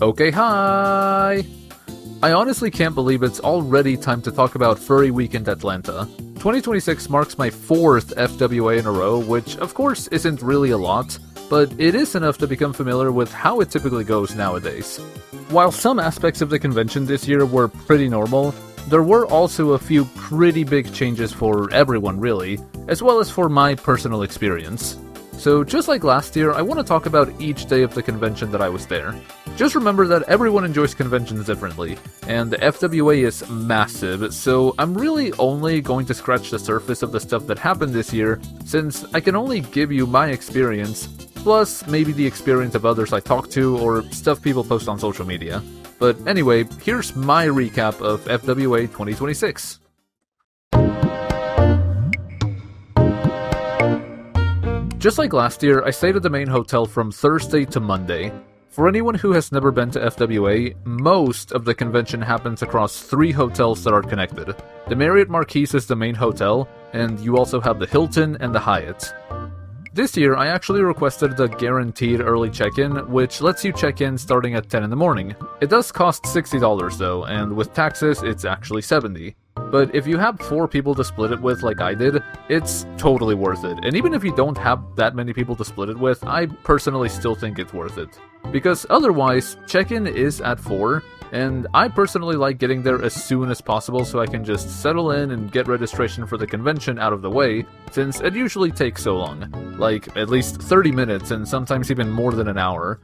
Okay, hi! I honestly can't believe it's already time to talk about Furry Weekend Atlanta. 2026 marks my 4th FWA in a row, which of course isn't really a lot, but it is enough to become familiar with how it typically goes nowadays. While some aspects of the convention this year were pretty normal, there were also a few pretty big changes for everyone really, as well as for my personal experience. So just like last year, I want to talk about each day of the convention that I was there. Just remember that everyone enjoys conventions differently, and the FWA is massive, so I'm really only going to scratch the surface of the stuff that happened this year, since I can only give you my experience, plus maybe the experience of others I talk to or stuff people post on social media. But anyway, here's my recap of FWA 2026. Just like last year, I stayed at the main hotel from Thursday to Monday. For anyone who has never been to FWA, most of the convention happens across 3 hotels that are connected. The Marriott Marquis is the main hotel, and you also have the Hilton and the Hyatt. This year, I actually requested the guaranteed early check-in, which lets you check in starting at 10 in the morning. It does cost $60 though, and with taxes, it's actually $70. But if you have 4 people to split it with like I did, it's totally worth it. And even if you don't have that many people to split it with, I personally still think it's worth it. Because otherwise, check-in is at 4, and I personally like getting there as soon as possible so I can just settle in and get registration for the convention out of the way, since it usually takes so long. Like, at least 30 minutes and sometimes even more than an hour.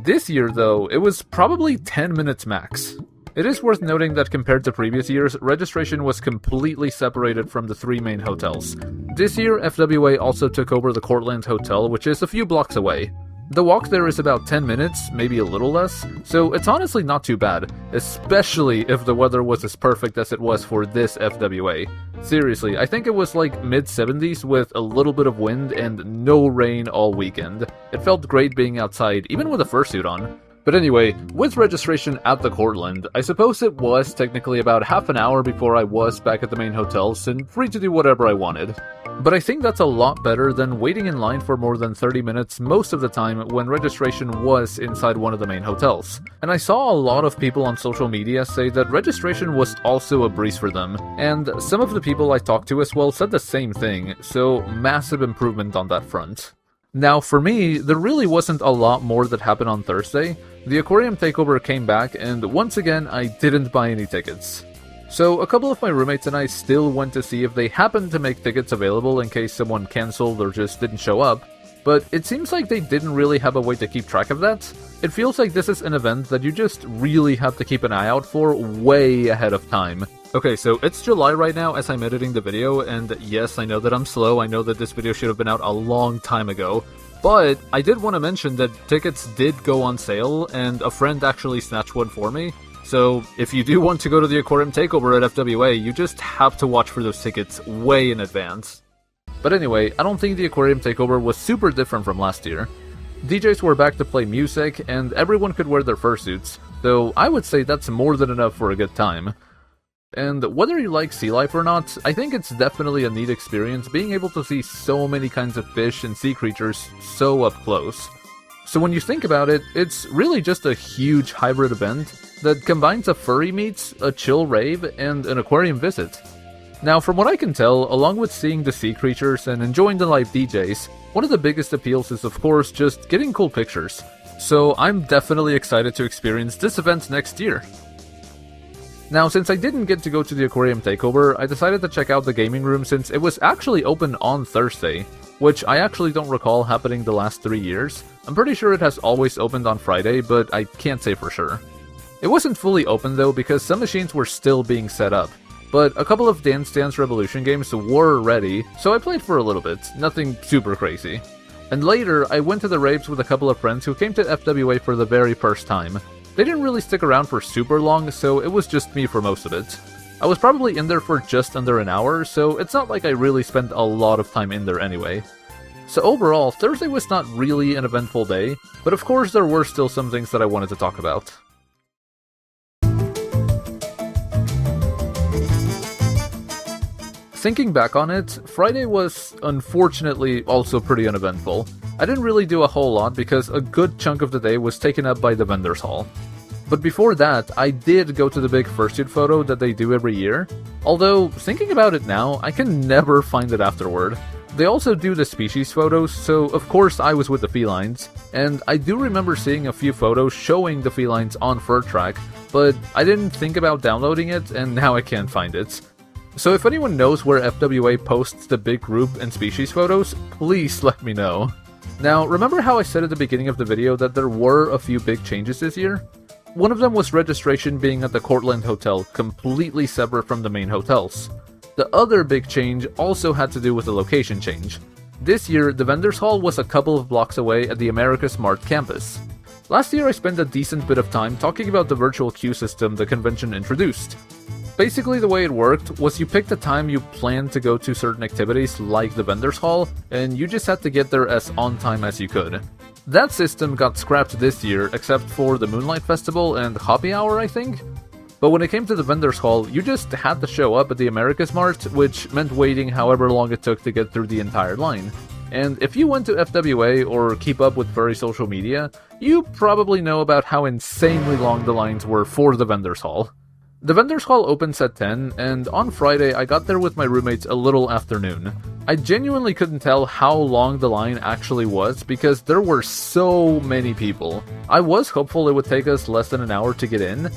This year though, it was probably 10 minutes max. It is worth noting that compared to previous years, registration was completely separated from the 3 main hotels. This year, FWA also took over the Cortland Hotel, which is a few blocks away. The walk there is about 10 minutes, maybe a little less, so it's honestly not too bad, especially if the weather was as perfect as it was for this FWA. Seriously, I think it was like mid-70s with a little bit of wind and no rain all weekend. It felt great being outside, even with a fursuit on. But anyway, with registration at the Cortland, I suppose it was technically about half an hour before I was back at the main hotels and free to do whatever I wanted. But I think that's a lot better than waiting in line for more than 30 minutes most of the time when registration was inside one of the main hotels. And I saw a lot of people on social media say that registration was also a breeze for them, and some of the people I talked to as well said the same thing, so massive improvement on that front. Now for me, there really wasn't a lot more that happened on Thursday. The aquarium takeover came back, and once again, I didn't buy any tickets. So a couple of my roommates and I still went to see if they happened to make tickets available in case someone cancelled or just didn't show up, but it seems like they didn't really have a way to keep track of that. It feels like this is an event that you just really have to keep an eye out for way ahead of time. Okay, so it's July right now as I'm editing the video, and yes, I know that I'm slow, I know that this video should have been out a long time ago, but I did want to mention that tickets did go on sale, and a friend actually snatched one for me. So if you do want to go to the aquarium takeover at FWA, you just have to watch for those tickets way in advance. But anyway, I don't think the aquarium takeover was super different from last year. DJs were back to play music, and everyone could wear their fursuits, though I would say that's more than enough for a good time. And whether you like sea life or not, I think it's definitely a neat experience being able to see so many kinds of fish and sea creatures so up close. So when you think about it, it's really just a huge hybrid event that combines a furry meet, a chill rave, and an aquarium visit. Now from what I can tell, along with seeing the sea creatures and enjoying the live DJs, one of the biggest appeals is of course just getting cool pictures. So I'm definitely excited to experience this event next year. Now, since I didn't get to go to the aquarium takeover, I decided to check out the gaming room since it was actually open on Thursday, which I actually don't recall happening the last 3 years. I'm pretty sure it has always opened on Friday, but I can't say for sure. It wasn't fully open though because some machines were still being set up, but a couple of Dance Dance Revolution games were ready, so I played for a little bit, nothing super crazy. And later, I went to the raves with a couple of friends who came to FWA for the very first time. They didn't really stick around for super long, so it was just me for most of it. I was probably in there for just under an hour, so it's not like I really spent a lot of time in there anyway. So overall, Thursday was not really an eventful day, but of course there were still some things that I wanted to talk about. Thinking back on it, Friday was unfortunately also pretty uneventful. I didn't really do a whole lot because a good chunk of the day was taken up by the vendors hall. But before that, I did go to the big fursuit photo that they do every year, although thinking about it now, I can never find it afterward. They also do the species photos, so of course I was with the felines, and I do remember seeing a few photos showing the felines on Fur Track, but I didn't think about downloading it, and now I can't find it. So if anyone knows where FWA posts the big group and species photos, please let me know. Now, remember how I said at the beginning of the video that there were a few big changes this year? One of them was registration being at the Cortland Hotel, completely separate from the main hotels. The other big change also had to do with the location change. This year, the Vendors Hall was a couple of blocks away at the America's Mart campus. Last year I spent a decent bit of time talking about the virtual queue system the convention introduced. Basically the way it worked was you picked a time you planned to go to certain activities like the Vendors Hall, and you just had to get there as on time as you could. That system got scrapped this year except for the Moonlight Festival and Happy Hour, I think. But when it came to the Vendors Hall, you just had to show up at the America's Mart, which meant waiting however long it took to get through the entire line. And if you went to FWA or keep up with furry social media, you probably know about how insanely long the lines were for the Vendors Hall. The Vendors Hall opens at 10, and on Friday I got there with my roommates a little after noon. I genuinely couldn't tell how long the line actually was because there were so many people. I was hopeful it would take us less than an hour to get in,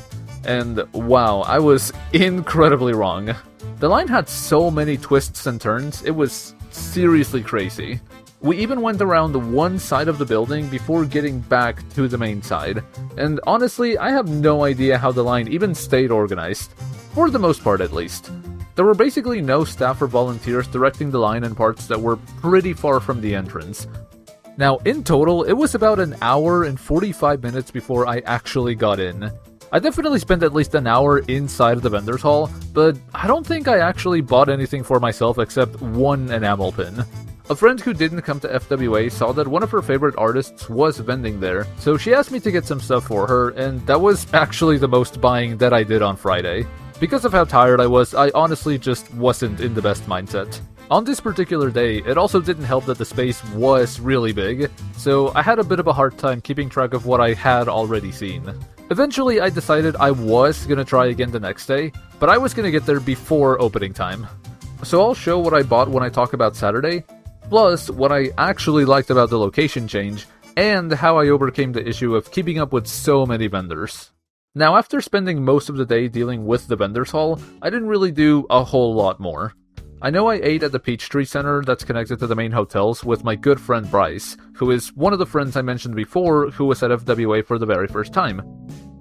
and wow, I was incredibly wrong. The line had so many twists and turns, it was seriously crazy. We even went around one side of the building before getting back to the main side, and honestly, I have no idea how the line even stayed organized, for the most part at least. There were basically no staff or volunteers directing the line in parts that were pretty far from the entrance. Now, in total, it was about an hour and 45 minutes before I actually got in. I definitely spent at least an hour inside of the Vendors Hall, but I don't think I actually bought anything for myself except one enamel pin. A friend who didn't come to FWA saw that one of her favorite artists was vending there, so she asked me to get some stuff for her, and that was actually the most buying that I did on Friday. Because of how tired I was, I honestly just wasn't in the best mindset. On this particular day, it also didn't help that the space was really big, so I had a bit of a hard time keeping track of what I had already seen. Eventually, I decided I was gonna try again the next day, but I was gonna get there before opening time. So I'll show what I bought when I talk about Saturday, plus what I actually liked about the location change, and how I overcame the issue of keeping up with so many vendors. Now, after spending most of the day dealing with the Vendors Hall, I didn't really do a whole lot more. I know I ate at the Peachtree Center that's connected to the main hotels with my good friend Bryce, who is one of the friends I mentioned before who was at FWA for the very first time.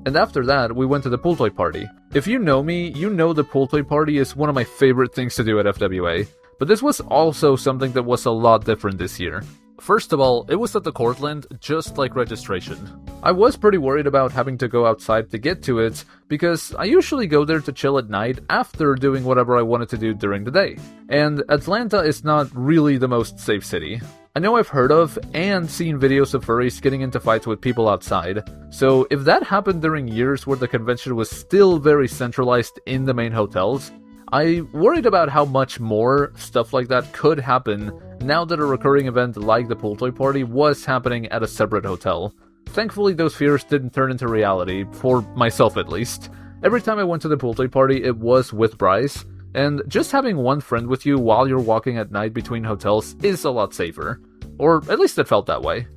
And after that, we went to the pool toy party. If you know me, you know the pool toy party is one of my favorite things to do at FWA, but this was also something that was a lot different this year. First of all, it was at the Cortland, just like registration. I was pretty worried about having to go outside to get to it, because I usually go there to chill at night after doing whatever I wanted to do during the day. And Atlanta is not really the most safe city. I know I've heard of and seen videos of furries getting into fights with people outside, so if that happened during years where the convention was still very centralized in the main hotels, I worried about how much more stuff like that could happen now that a recurring event like the pool toy party was happening at a separate hotel. Thankfully, those fears didn't turn into reality, for myself at least. Every time I went to the pool toy party, it was with Bryce, and just having one friend with you while you're walking at night between hotels is a lot safer. Or at least it felt that way.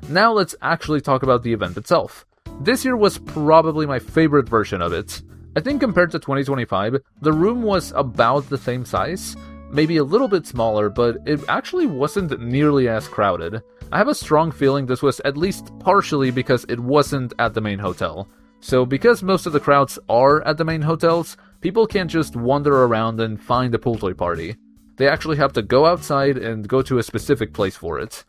Now let's actually talk about the event itself. This year was probably my favorite version of it. I think compared to 2025, the room was about the same size, maybe a little bit smaller, but it actually wasn't nearly as crowded. I have a strong feeling this was at least partially because it wasn't at the main hotel. So because most of the crowds are at the main hotels, people can't just wander around and find a pool toy party. They actually have to go outside and go to a specific place for it.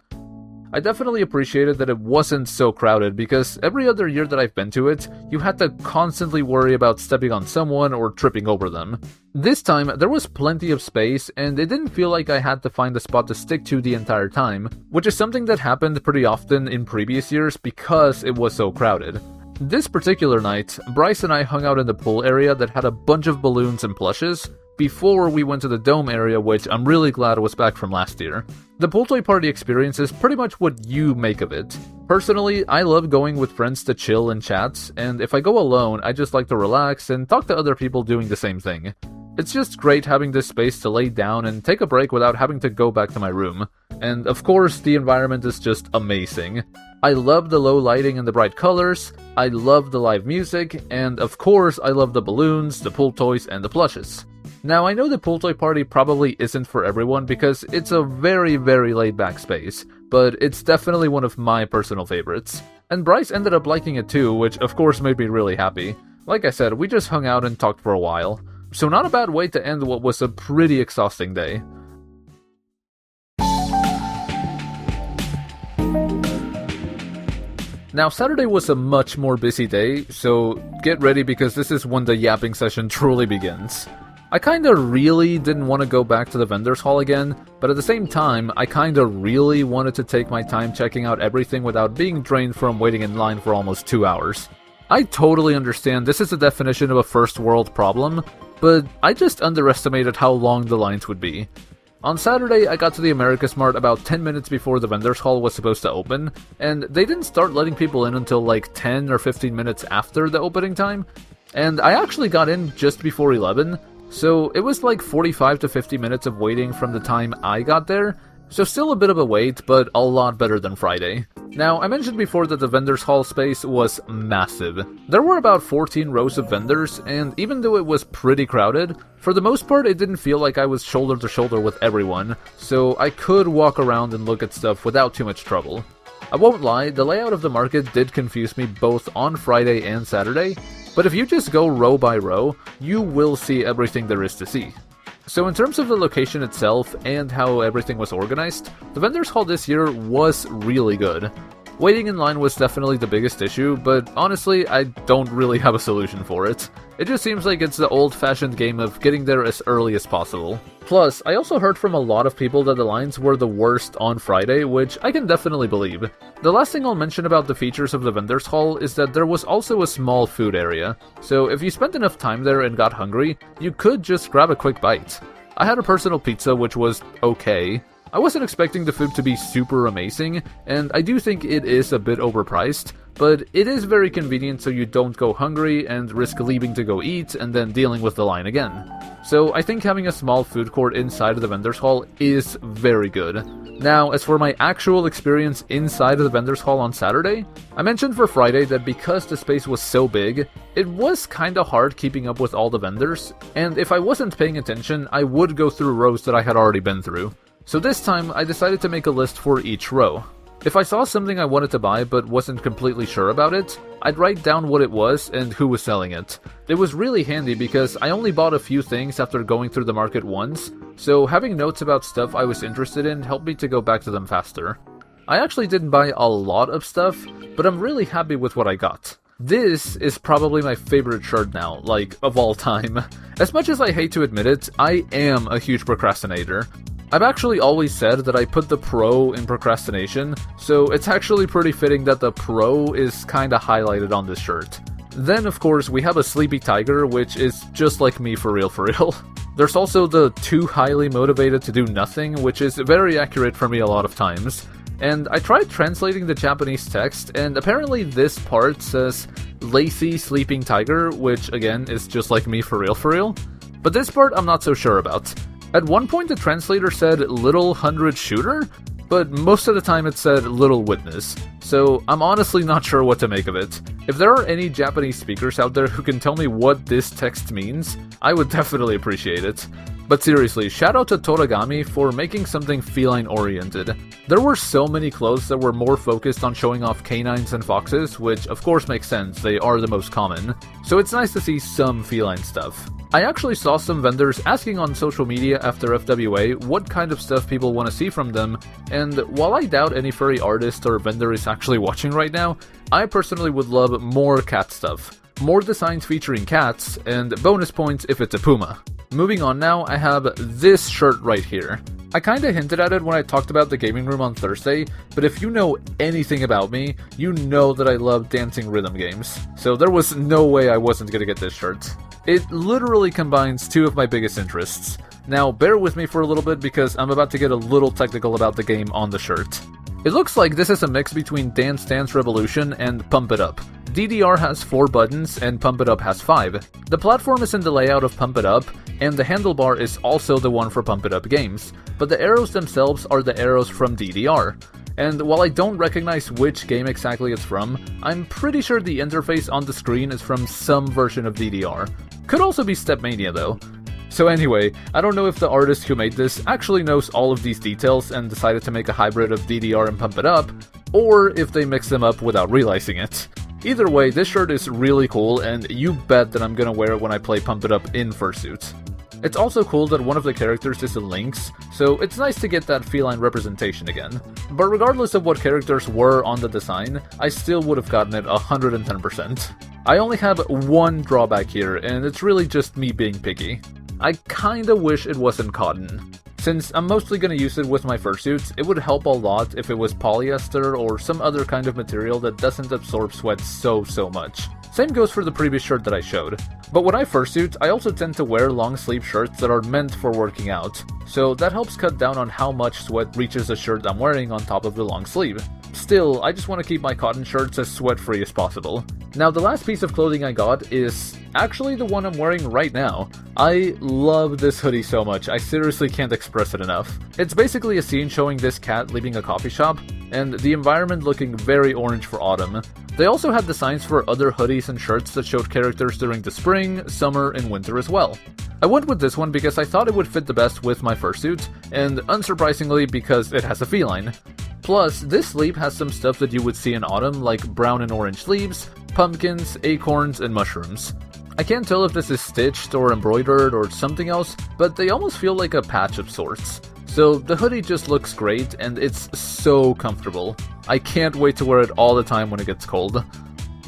I definitely appreciated that it wasn't so crowded because every other year that I've been to it, you had to constantly worry about stepping on someone or tripping over them. This time, there was plenty of space and it didn't feel like I had to find a spot to stick to the entire time, which is something that happened pretty often in previous years because it was so crowded. This particular night, Bryce and I hung out in the pool area that had a bunch of balloons and plushes, before we went to the dome area, which I'm really glad was back from last year. The pool toy party experience is pretty much what you make of it. Personally, I love going with friends to chill and chat, and if I go alone, I just like to relax and talk to other people doing the same thing. It's just great having this space to lay down and take a break without having to go back to my room. And of course, the environment is just amazing. I love the low lighting and the bright colors, I love the live music, and of course I love the balloons, the pool toys, and the plushes. Now, I know the pool toy party probably isn't for everyone because it's a very, very laid-back space, but it's definitely one of my personal favorites. And Bryce ended up liking it too, which of course made me really happy. Like I said, we just hung out and talked for a while. So not a bad way to end what was a pretty exhausting day. Now, Saturday was a much more busy day, so get ready because this is when the yapping session truly begins. I kinda really didn't want to go back to the vendors hall again, but at the same time, I kinda really wanted to take my time checking out everything without being drained from waiting in line for almost 2 hours. I totally understand this is the definition of a first world problem, but I just underestimated how long the lines would be. On Saturday, I got to the America's Mart about 10 minutes before the vendors hall was supposed to open, and they didn't start letting people in until like 10 or 15 minutes after the opening time, and I actually got in just before 11, so it was like 45 to 50 minutes of waiting from the time I got there, so still a bit of a wait, but a lot better than Friday. Now, I mentioned before that the vendors hall space was massive. There were about 14 rows of vendors, and even though it was pretty crowded, for the most part it didn't feel like I was shoulder to shoulder with everyone, so I could walk around and look at stuff without too much trouble. I won't lie, the layout of the market did confuse me both on Friday and Saturday, but if you just go row by row, you will see everything there is to see. So in terms of the location itself and how everything was organized, the vendors hall this year was really good. Waiting in line was definitely the biggest issue, but honestly, I don't really have a solution for it. It just seems like it's the old-fashioned game of getting there as early as possible. Plus, I also heard from a lot of people that the lines were the worst on Friday, which I can definitely believe. The last thing I'll mention about the features of the vendors hall is that there was also a small food area, so if you spent enough time there and got hungry, you could just grab a quick bite. I had a personal pizza which was okay. I wasn't expecting the food to be super amazing, and I do think it is a bit overpriced, but it is very convenient so you don't go hungry and risk leaving to go eat and then dealing with the line again. So I think having a small food court inside of the vendors hall is very good. Now, as for my actual experience inside of the vendors hall on Saturday, I mentioned for Friday that because the space was so big, it was kinda hard keeping up with all the vendors, and if I wasn't paying attention, I would go through rows that I had already been through. So this time, I decided to make a list for each row. If I saw something I wanted to buy but wasn't completely sure about it, I'd write down what it was and who was selling it. It was really handy because I only bought a few things after going through the market once, so having notes about stuff I was interested in helped me to go back to them faster. I actually didn't buy a lot of stuff, but I'm really happy with what I got. This is probably my favorite shirt now, like, of all time. As much as I hate to admit it, I am a huge procrastinator. I've actually always said that I put the pro in procrastination, so it's actually pretty fitting that the pro is kinda highlighted on this shirt. Then, of course, we have a sleepy tiger, which is just like me for real. There's also the too highly motivated to do nothing, which is very accurate for me a lot of times. And I tried translating the Japanese text, and apparently this part says lazy sleeping tiger, which again is just like me for real. But this part I'm not so sure about. At one point the translator said little 100 shooter, but most of the time it said little witness, so I'm honestly not sure what to make of it. If there are any Japanese speakers out there who can tell me what this text means, I would definitely appreciate it. But seriously, shout out to Toragami for making something feline-oriented. There were so many clothes that were more focused on showing off canines and foxes, which of course makes sense, they are the most common. So it's nice to see some feline stuff. I actually saw some vendors asking on social media after FWA what kind of stuff people want to see from them, and while I doubt any furry artist or vendor is actually watching right now, I personally would love more cat stuff. More designs featuring cats, and bonus points if it's a puma. Moving on now, I have this shirt right here. I kinda hinted at it when I talked about the gaming room on Thursday, but if you know anything about me, you know that I love dancing rhythm games, so there was no way I wasn't gonna get this shirt. It literally combines two of my biggest interests. Now, bear with me for a little bit because I'm about to get a little technical about the game on the shirt. It looks like this is a mix between Dance Dance Revolution and Pump It Up. DDR has 4 buttons and Pump It Up has 5. The platform is in the layout of Pump It Up, and the handlebar is also the one for Pump It Up games, but the arrows themselves are the arrows from DDR. And while I don't recognize which game exactly it's from, I'm pretty sure the interface on the screen is from some version of DDR. Could also be Stepmania though. So anyway, I don't know if the artist who made this actually knows all of these details and decided to make a hybrid of DDR and Pump It Up, or if they mixed them up without realizing it. Either way, this shirt is really cool, and you bet that I'm gonna wear it when I play Pump It Up in fursuit. It's also cool that one of the characters is a lynx, so it's nice to get that feline representation again. But regardless of what characters were on the design, I still would have gotten it 110%. I only have one drawback here, and it's really just me being picky. I kinda wish it wasn't cotton. Since I'm mostly gonna use it with my fursuits, it would help a lot if it was polyester or some other kind of material that doesn't absorb sweat so much. Same goes for the previous shirt that I showed. But when I fursuit, I also tend to wear long sleeve shirts that are meant for working out, so that helps cut down on how much sweat reaches the shirt I'm wearing on top of the long sleeve. Still, I just want to keep my cotton shirts as sweat-free as possible. Now, the last piece of clothing I got is actually the one I'm wearing right now. I love this hoodie so much, I seriously can't express it enough. It's basically a scene showing this cat leaving a coffee shop, and the environment looking very orange for autumn. They also had designs for other hoodies and shirts that showed characters during the spring, summer, and winter as well. I went with this one because I thought it would fit the best with my fursuit, and unsurprisingly because it has a feline. Plus, this sleeve has some stuff that you would see in autumn, like brown and orange leaves, pumpkins, acorns, and mushrooms. I can't tell if this is stitched or embroidered or something else, but they almost feel like a patch of sorts. So the hoodie just looks great, and it's so comfortable. I can't wait to wear it all the time when it gets cold.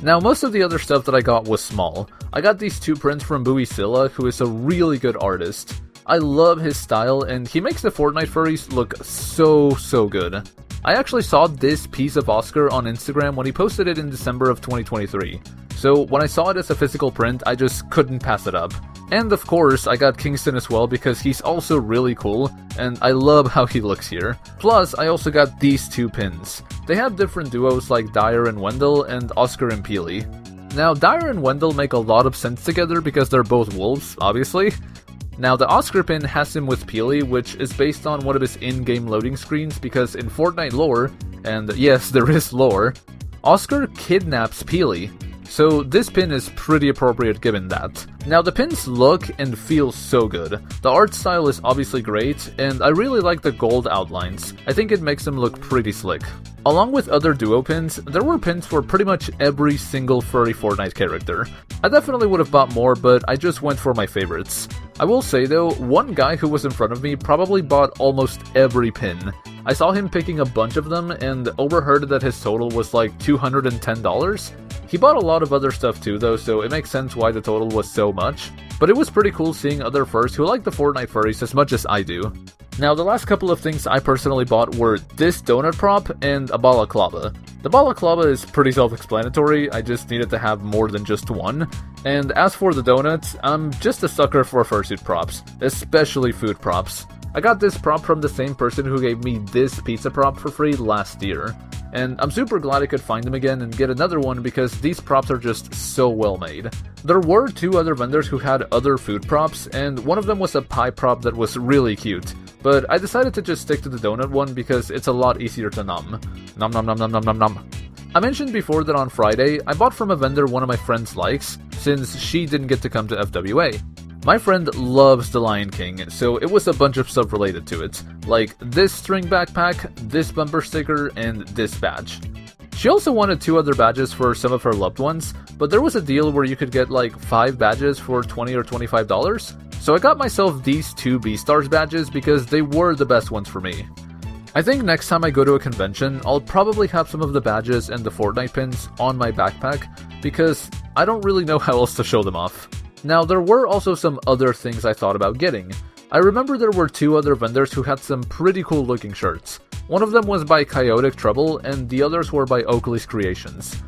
Now, most of the other stuff that I got was small. I got these 2 prints from Buisilla, who is a really good artist. I love his style, and he makes the Fortnite furries look so good. I actually saw this piece of Oscar on Instagram when he posted it in December of 2023. So when I saw it as a physical print, I just couldn't pass it up. And of course, I got Kingston as well because he's also really cool, and I love how he looks here. Plus, I also got these 2 pins. They have different duos like Dyer and Wendell, and Oscar and Peely. Now, Dyer and Wendell make a lot of sense together because they're both wolves, obviously. Now, the Oscar pin has him with Peely, which is based on one of his in-game loading screens because in Fortnite lore, and yes, there is lore, Oscar kidnaps Peely. So this pin is pretty appropriate given that. Now, the pins look and feel so good. The art style is obviously great, and I really like the gold outlines. I think it makes them look pretty slick. Along with other duo pins, there were pins for pretty much every single furry Fortnite character. I definitely would have bought more, but I just went for my favorites. I will say though, one guy who was in front of me probably bought almost every pin. I saw him picking a bunch of them and overheard that his total was like $210. He bought a lot of other stuff too though, so it makes sense why the total was so much. But it was pretty cool seeing other furs who like the Fortnite furries as much as I do. Now, the last couple of things I personally bought were this donut prop and a balaclava. The balaclava is pretty self-explanatory, I just needed to have more than just one. And as for the donuts, I'm just a sucker for fursuit props, especially food props. I got this prop from the same person who gave me this pizza prop for free last year. And I'm super glad I could find them again and get another one because these props are just so well made. There were 2 other vendors who had other food props, and one of them was a pie prop that was really cute. But I decided to just stick to the donut one because it's a lot easier to nom. Nom nom nom nom nom nom nom. I mentioned before that on Friday, I bought from a vendor one of my friends likes, since she didn't get to come to FWA. My friend loves The Lion King, so it was a bunch of stuff related to it, like this string backpack, this bumper sticker, and this badge. She also wanted 2 other badges for some of her loved ones, but there was a deal where you could get like 5 badges for $20 or $25, so I got myself these 2 B-Stars badges because they were the best ones for me. I think next time I go to a convention, I'll probably have some of the badges and the Fortnite pins on my backpack, because I don't really know how else to show them off. Now, there were also some other things I thought about getting. I remember there were 2 other vendors who had some pretty cool looking shirts. One of them was by Chaotic Trouble, and the others were by Oakley's Creations.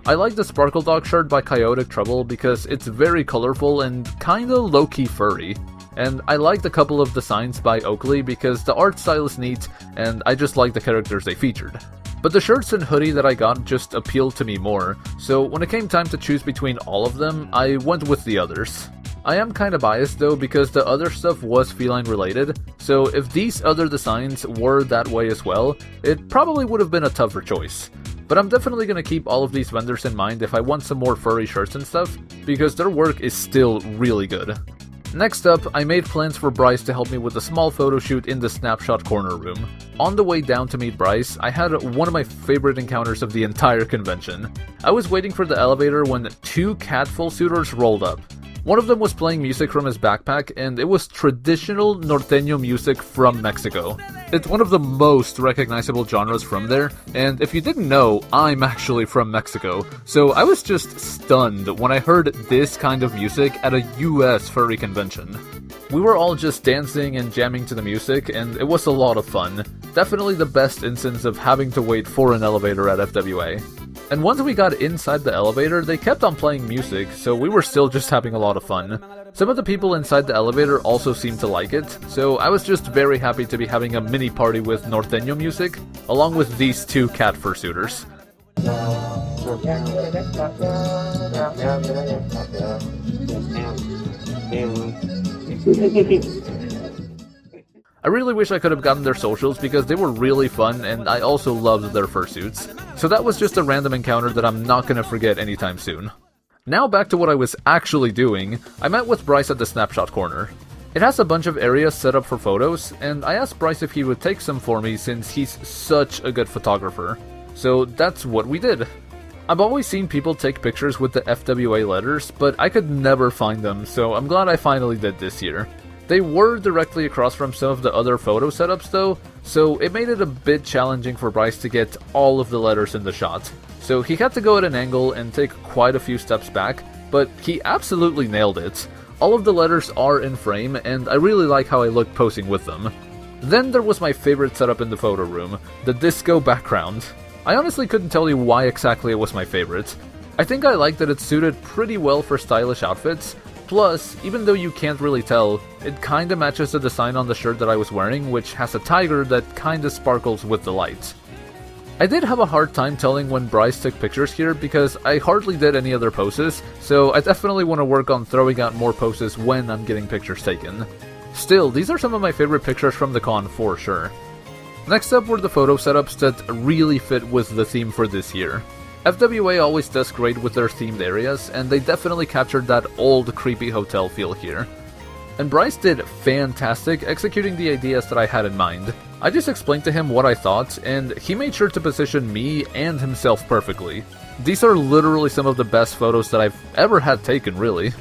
I like the Sparkle Dog shirt by Chaotic Trouble because it's very colorful and kinda low-key furry. and I liked a couple of designs by Oakley because the art style is neat, and I just like the characters they featured. But the shirts and hoodie that I got just appealed to me more, so when it came time to choose between all of them, I went with the others. I am kinda biased though because the other stuff was feline related, so if these other designs were that way as well, it probably would have been a tougher choice. But I'm definitely gonna keep all of these vendors in mind if I want some more furry shirts and stuff, because their work is still really good. Next up, I made plans for Bryce to help me with a small photo shoot in the snapshot corner room. On the way down to meet Bryce, I had one of my favorite encounters of the entire convention. I was waiting for the elevator when 2 cat full suitors rolled up. One of them was playing music from his backpack, and it was traditional norteño music from Mexico. It's one of the most recognizable genres from there, and if you didn't know, I'm actually from Mexico, so I was just stunned when I heard this kind of music at a US furry convention. We were all just dancing and jamming to the music, and it was a lot of fun. Definitely the best instance of having to wait for an elevator at FWA. And once we got inside the elevator, they kept on playing music, so we were still just having a lot of fun. Some of the people inside the elevator also seemed to like it, so I was just very happy to be having a mini party with norteño music, along with these 2 cat fursuiters. I really wish I could have gotten their socials because they were really fun and I also loved their fursuits. So that was just a random encounter that I'm not gonna forget anytime soon. Now back to what I was actually doing, I met with Bryce at the snapshot corner. It has a bunch of areas set up for photos, and I asked Bryce if he would take some for me since he's such a good photographer. So that's what we did. I've always seen people take pictures with the FWA letters, but I could never find them, so I'm glad I finally did this year. They were directly across from some of the other photo setups though, so it made it a bit challenging for Bryce to get all of the letters in the shot. So he had to go at an angle and take quite a few steps back, but he absolutely nailed it. All of the letters are in frame, and I really like how I look posing with them. Then there was my favorite setup in the photo room, the disco background. I honestly couldn't tell you why exactly it was my favorite. I think I liked that it suited pretty well for stylish outfits. Plus, even though you can't really tell, it kinda matches the design on the shirt that I was wearing, which has a tiger that kinda sparkles with the light. I did have a hard time telling when Bryce took pictures here because I hardly did any other poses, so I definitely want to work on throwing out more poses when I'm getting pictures taken. Still, these are some of my favorite pictures from the con for sure. Next up were the photo setups that really fit with the theme for this year. FWA always does great with their themed areas, and they definitely captured that old creepy hotel feel here. And Bryce did fantastic executing the ideas that I had in mind. I just explained to him what I thought, and he made sure to position me and himself perfectly. These are literally some of the best photos that I've ever had taken, really.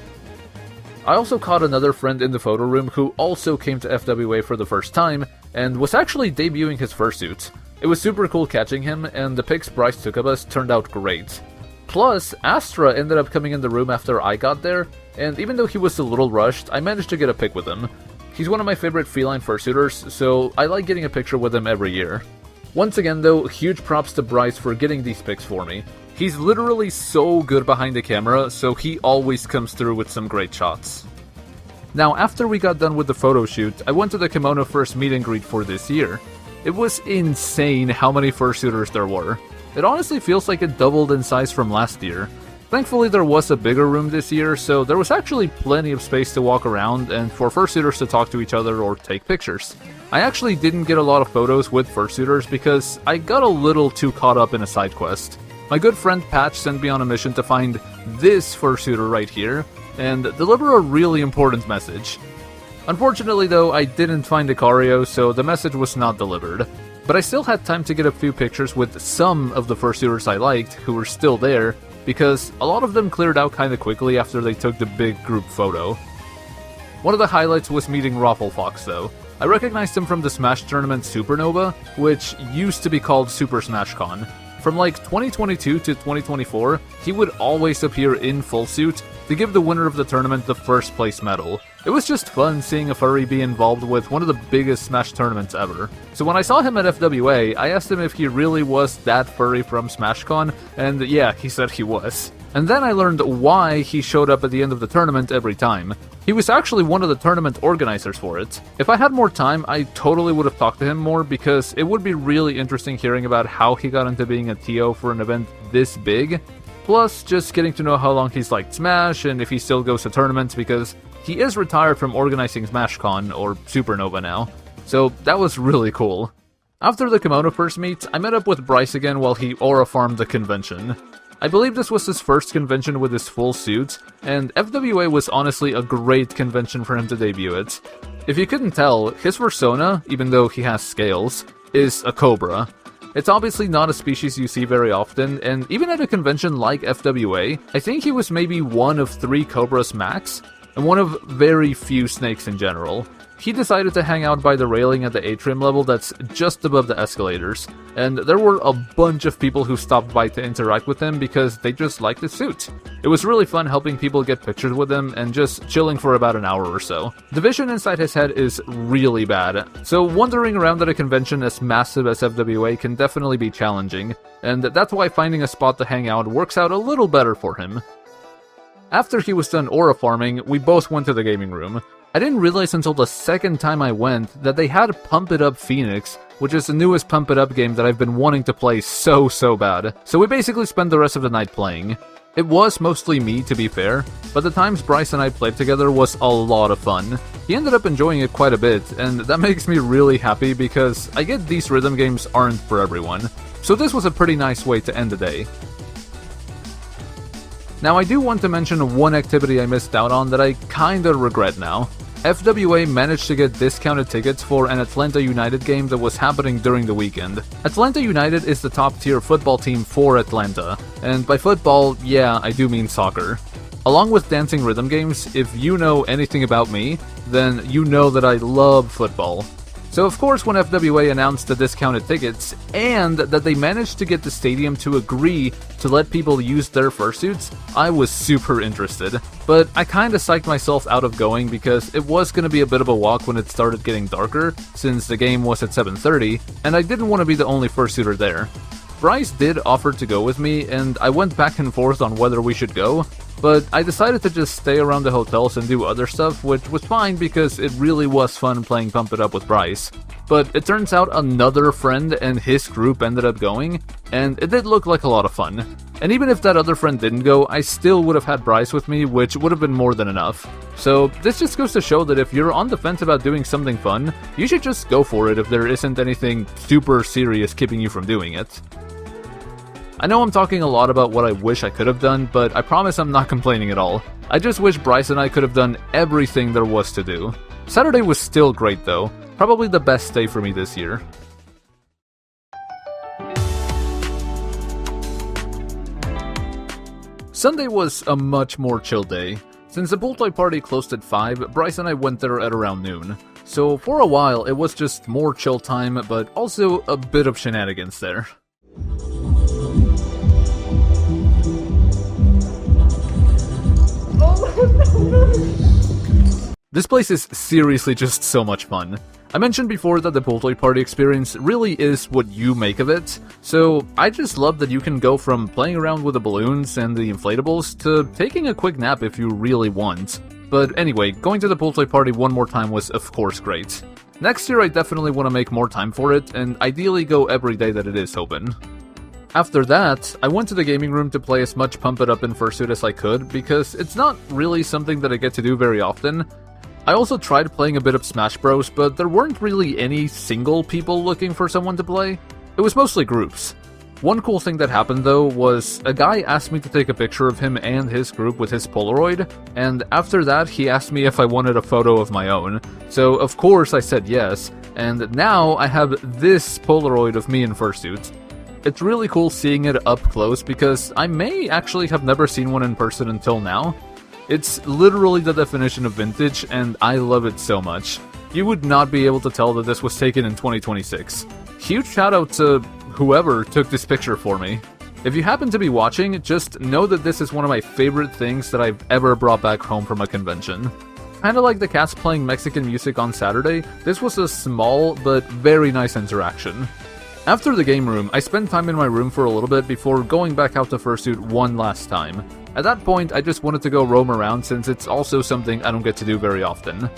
I also caught another friend in the photo room who also came to FWA for the first time, and was actually debuting his fursuit. It was super cool catching him, and the pics Bryce took of us turned out great. Plus, Astra ended up coming in the room after I got there, and even though he was a little rushed, I managed to get a pic with him. He's one of my favorite feline fursuiters, so I like getting a picture with him every year. Once again though, huge props to Bryce for getting these pics for me. He's literally so good behind the camera, so he always comes through with some great shots. Now, after we got done with the photo shoot, I went to the Kimono First meet and greet for this year. It was insane how many fursuiters there were. It honestly feels like it doubled in size from last year. Thankfully there was a bigger room this year, so there was actually plenty of space to walk around and for fursuiters to talk to each other or take pictures. I actually didn't get a lot of photos with fursuiters because I got a little too caught up in a side quest. My good friend Patch sent me on a mission to find this fursuiter right here, and deliver a really important message. Unfortunately though, I didn't find Icario, so the message was not delivered. But I still had time to get a few pictures with some of the fursuiters I liked, who were still there, because a lot of them cleared out kinda quickly after they took the big group photo. One of the highlights was meeting Rafflefox though. I recognized him from the Smash tournament Supernova, which used to be called Super Smash Con. From like 2022 to 2024, he would always appear in full suit to give the winner of the tournament the first place medal. It was just fun seeing a furry be involved with one of the biggest Smash tournaments ever. So when I saw him at FWA, I asked him if he really was that furry from SmashCon, and yeah, he said he was. And then I learned why he showed up at the end of the tournament every time. He was actually one of the tournament organizers for it. If I had more time, I totally would have talked to him more, because it would be really interesting hearing about how he got into being a TO for an event this big. Plus, just getting to know how long he's liked Smash, and if he still goes to tournaments, because he is retired from organizing SmashCon, or Supernova now. So that was really cool. After the Kimono first meet, I met up with Bryce again while he aura farmed the convention. I believe this was his first convention with his full suit, and FWA was honestly a great convention for him to debut it. If you couldn't tell, his persona, even though he has scales, is a cobra. It's obviously not a species you see very often, and even at a convention like FWA, I think he was maybe one of 3 cobras max, and one of very few snakes in general. He decided to hang out by the railing at the atrium level that's just above the escalators, and there were a bunch of people who stopped by to interact with him because they just liked his suit. It was really fun helping people get pictures with him and just chilling for about an hour or so. The vision inside his head is really bad, so wandering around at a convention as massive as FWA can definitely be challenging, and that's why finding a spot to hang out works out a little better for him. After he was done aura farming, we both went to the gaming room. I didn't realize until the second time I went that they had Pump It Up Phoenix, which is the newest Pump It Up game that I've been wanting to play so bad. So we basically spent the rest of the night playing. It was mostly me, to be fair, but the times Bryce and I played together was a lot of fun. He ended up enjoying it quite a bit, and that makes me really happy because I get these rhythm games aren't for everyone. So this was a pretty nice way to end the day. Now I do want to mention one activity I missed out on that I kinda regret now. FWA managed to get discounted tickets for an Atlanta United game that was happening during the weekend. Atlanta United is the top tier football team for Atlanta, and by football, yeah, I do mean soccer. Along with dancing rhythm games, if you know anything about me, then you know that I love football. So of course when FWA announced the discounted tickets, and that they managed to get the stadium to agree to let people use their fursuits, I was super interested. But I kinda psyched myself out of going because it was gonna be a bit of a walk when it started getting darker, since the game was at 7:30, and I didn't want to be the only fursuiter there. Bryce did offer to go with me, and I went back and forth on whether we should go, but I decided to just stay around the hotels and do other stuff, which was fine because it really was fun playing Pump It Up with Bryce. But it turns out another friend and his group ended up going, and it did look like a lot of fun. And even if that other friend didn't go, I still would have had Bryce with me, which would have been more than enough. So this just goes to show that if you're on the fence about doing something fun, you should just go for it if there isn't anything super serious keeping you from doing it. I know I'm talking a lot about what I wish I could have done, but I promise I'm not complaining at all. I just wish Bryce and I could have done everything there was to do. Saturday was still great though, probably the best day for me this year. Sunday was a much more chill day. Since the pool toy party closed at 5, Bryce and I went there at around noon. So for a while it was just more chill time, but also a bit of shenanigans there. This place is seriously just so much fun. I mentioned before that the pool toy party experience really is what you make of it, so I just love that you can go from playing around with the balloons and the inflatables to taking a quick nap if you really want. But anyway, going to the pool toy party one more time was of course great. Next year I definitely want to make more time for it, and ideally go every day that it is open. After that, I went to the gaming room to play as much Pump It Up in Fursuit as I could, because it's not really something that I get to do very often. I also tried playing a bit of Smash Bros, but there weren't really any single people looking for someone to play. It was mostly groups. One cool thing that happened though was a guy asked me to take a picture of him and his group with his Polaroid, and after that he asked me if I wanted a photo of my own. So of course I said yes, and now I have this Polaroid of me in fursuit. It's really cool seeing it up close because I may actually have never seen one in person until now. It's literally the definition of vintage, and I love it so much. You would not be able to tell that this was taken in 2026. Huge shout out to whoever took this picture for me. If you happen to be watching, just know that this is one of my favorite things that I've ever brought back home from a convention. Kinda like the cats playing Mexican music on Saturday, this was a small but very nice interaction. After the game room, I spent time in my room for a little bit before going back out to Fursuit one last time. At that point, I just wanted to go roam around since it's also something I don't get to do very often.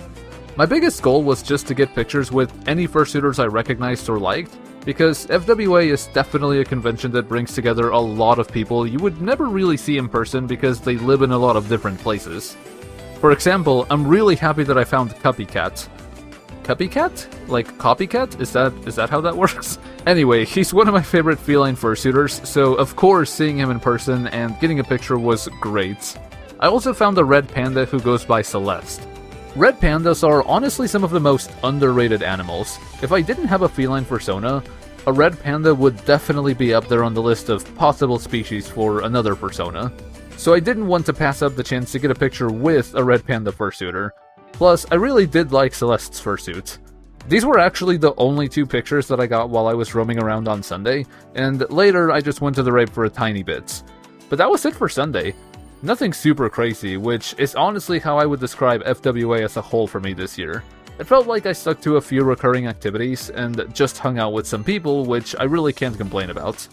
My biggest goal was just to get pictures with any fursuiters I recognized or liked, because FWA is definitely a convention that brings together a lot of people you would never really see in person because they live in a lot of different places. For example, I'm really happy that I found Copycat. Copycat? Like copycat? Is that how that works? Anyway, he's one of my favorite feline fursuiters, so of course seeing him in person and getting a picture was great. I also found a red panda who goes by Celeste. Red pandas are honestly some of the most underrated animals. If I didn't have a feline persona, a red panda would definitely be up there on the list of possible species for another persona. So I didn't want to pass up the chance to get a picture with a red panda fursuiter. Plus, I really did like Celeste's fursuit. These were actually the only 2 pictures that I got while I was roaming around on Sunday, and later I just went to the rape for a tiny bit. But that was it for Sunday. Nothing super crazy, which is honestly how I would describe FWA as a whole for me this year. It felt like I stuck to a few recurring activities and just hung out with some people, which I really can't complain about.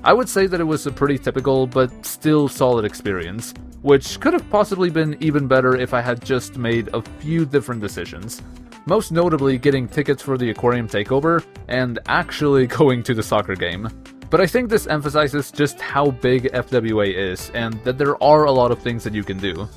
I would say that it was a pretty typical, but still solid experience, which could have possibly been even better if I had just made a few different decisions. Most notably getting tickets for the aquarium takeover, and actually going to the soccer game. But I think this emphasizes just how big FWA is, and that there are a lot of things that you can do.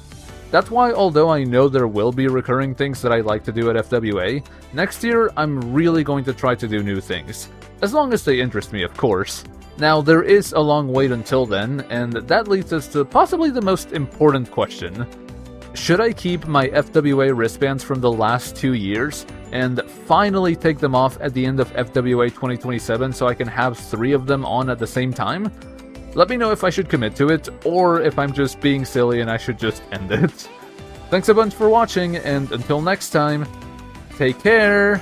That's why, although I know there will be recurring things that I'd like to do at FWA, next year I'm really going to try to do new things. As long as they interest me, of course. Now, there is a long wait until then, and that leads us to possibly the most important question. Should I keep my FWA wristbands from the last 2 years, and finally take them off at the end of FWA 2027 so I can have 3 of them on at the same time? Let me know if I should commit to it, or if I'm just being silly and I should just end it. Thanks a bunch for watching, and until next time, take care!